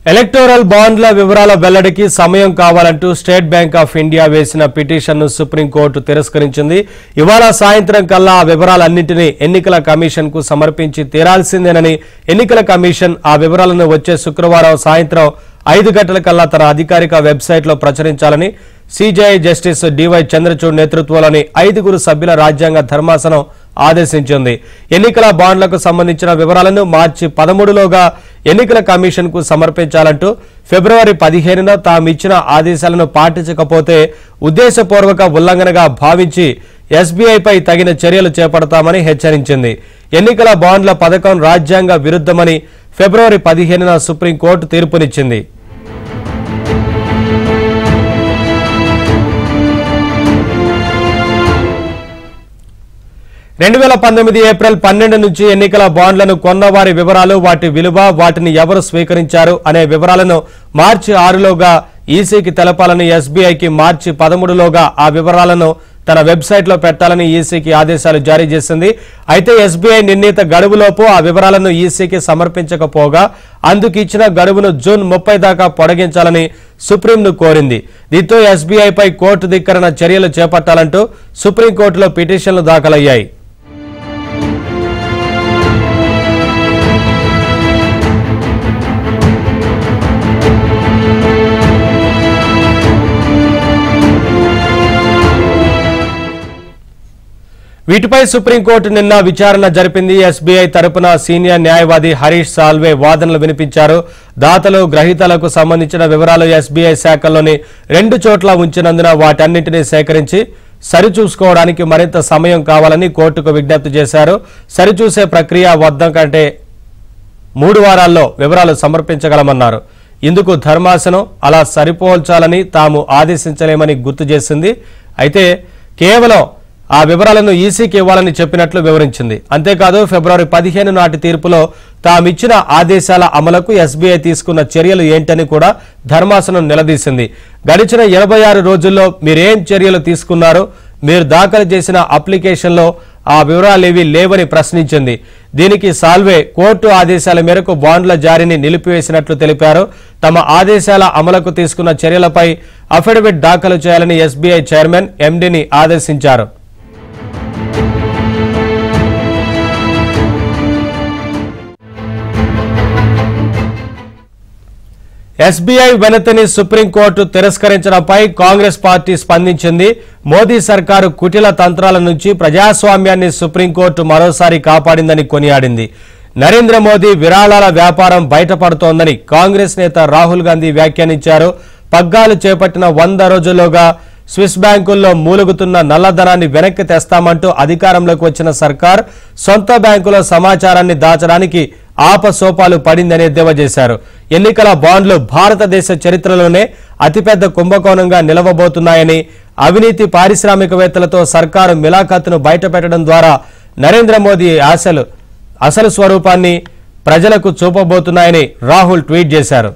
Electoral బాండ్ల వివరాల వెల్లడికి సమయం కావాలంటూ స్టేట్ బ్యాంక్ ఆఫ్ ఇండియా వేసిన పిటిషన్ను సుప్రీంకోర్టు తిరస్కరించింది. ఇవాళ సాయంత్రం కల్లా ఆ వివరాలన్నింటినీ ఎన్నికల కమిషన్కు సమర్పించి తీరాల్సిందేనని ఎన్నికల కమిషన్ ఆ వివరాలను వచ్చే శుక్రవారం సాయంత్రం 5 గంటల కల్లా తన అధికారిక వెబ్సైట్లో ప్రచురించాలని సిజేఐ జస్టిస్ డివై చంద్రచూడ్ నేతృత్వంలోని 5 సభ్యుల రాజ్యాంగ ధర్మాసనం ఆదేశించింది. ఎన్నికల బాండ్లకు సంబంధించిన వివరాలను మార్చి 13లోగా ఎన్నికల కమిషన్కు సమర్పించాలంటూ ఫిబ్రవరి 15న తామిచ్చిన ఆదేశాలను పాటించకపోతే ఉద్దేశపూర్వక ఉల్లంఘనగా భావించి ఎస్బీఐపై తగిన చర్యలు చేపడతామని హెచ్చరించింది. ఎన్నికల బాండ్ల పథకం రాజ్యాంగ విరుద్ధమని ఫిబ్రవరి 15న సుప్రీంకోర్టు తీర్పునిచ్చింది. ఏప్రిల్ 12 నుంచి ఎన్నికల బాండ్లను కొన్నవారి వివరాలు, వాటి విలువ, వాటిని ఎవరు స్వీకరించారు అనే వివరాలను మార్చి 6లోగా ఈసీకి తెలపాలని ఎస్బీఐకి మార్చి 13లోగా ఆ వివరాలను తన వెబ్సైట్లో పెట్టాలని ఈసీకి ఆదేశాలు జారీ చేసింది. అయితే ఎస్బీఐ నిర్ణీత గడువులోపు ఆ వివరాలను ఈసీకి సమర్పించకపోగా అందుకు ఇచ్చిన గడువును జూన్ 30 దాకా పొడిగించాలని సుప్రీంను కోరింది. దీంతో ఎస్బీఐపై కోర్టు ధిక్కరణ చర్యలు చేపట్టాలంటూ సుప్రీంకోర్టులో పిటిషన్లు దాఖలయ్యాయి. వీటిపై సుప్రీంకోర్టు నిన్న విచారణ జరిపింది. ఎస్బీఐ తరపున సీనియర్ న్యాయవాది హరీష్ సాల్వే వాదనలు వినిపించారు. దాతలు, గ్రహీతలకు సంబంధించిన వివరాలు ఎస్బీఐ శాఖల్లోని 2 చోట్ల ఉంచినందున వాటన్నింటినీ సేకరించి సరిచూసుకోవడానికి మరింత సమయం కావాలని కోర్టుకు విజ్ఞప్తి చేశారు. సరిచూసే ప్రక్రియ వద్ద కంటే 3 వారాల్లో వివరాలు సమర్పించగలమన్నారు. ఇందుకు ధర్మాసనం అలా సరిపోల్చాలని తాము ఆదేశించలేమని గుర్తు చేసింది. అయితే కేవలం ఆ వివరాలను ఈసీకి ఇవ్వాలని చెప్పినట్లు వివరించింది. అంతేకాదు ఫిబ్రవరి 15 నాటి తీర్పులో తామిచ్చిన ఆదేశాల అమలుకు ఎస్బీఐ తీసుకున్న చర్యలు ఏంటని కూడా ధర్మాసనం నిలదీసింది. గడిచిన 86 రోజుల్లో మీరేం చర్యలు తీసుకున్నారో, మీరు దాఖలు చేసిన అప్లికేషన్లో ఆ వివరాలేవీ లేవని ప్రశ్నించింది. దీనికి సాల్వే కోర్టు ఆదేశాల మేరకు బాండ్ల జారీని నిలిపివేసినట్లు తెలిపారు. తమ ఆదేశాల అమలుకు తీసుకున్న చర్యలపై అఫిడవిట్ దాఖలు చేయాలని ఎస్బీఐ చైర్మన్ ఎండీని ఆదేశించారు. ఎస్బీఐ వినతిని సుప్రీంకోర్టు తిరస్కరించడంపై కాంగ్రెస్ పార్టీ స్పందించింది. మోదీ సర్కారు కుటిల తంత్రాల నుంచి ప్రజాస్వామ్యాన్ని సుప్రీంకోర్టు మరోసారి కాపాడిందని కొనియాడింది. నరేంద్ర మోదీ విరాళాల వ్యాపారం బయటపడుతోందని కాంగ్రెస్ నేత రాహుల్ గాంధీ వ్యాఖ్యానించారు. పగ్గాలు చేపట్టిన 100 రోజుల్లోగా స్విస్ బ్యాంకుల్లో మూలుగుతున్న నల్లధనాన్ని వెనక్కి తెస్తామంటూ అధికారంలోకి వచ్చిన సర్కార్ సొంత బ్యాంకులో సమాచారాన్ని దాచడానికి ఆపసోపాలు పడిందని ఎద్దేవా చేశారు. ఎన్నికల బాండ్లు భారతదేశ చరిత్రలోనే అతిపెద్ద కుంభకోణంగా నిలవబోతున్నాయని, అవినీతి పారిశ్రామికవేత్తలతో సర్కారు మిలాఖతును బయటపెట్టడం ద్వారా నరేంద్ర మోదీ అసలు స్వరూపాన్ని ప్రజలకు చూపబోతున్నాయని రాహుల్ ట్వీట్ చేశారు.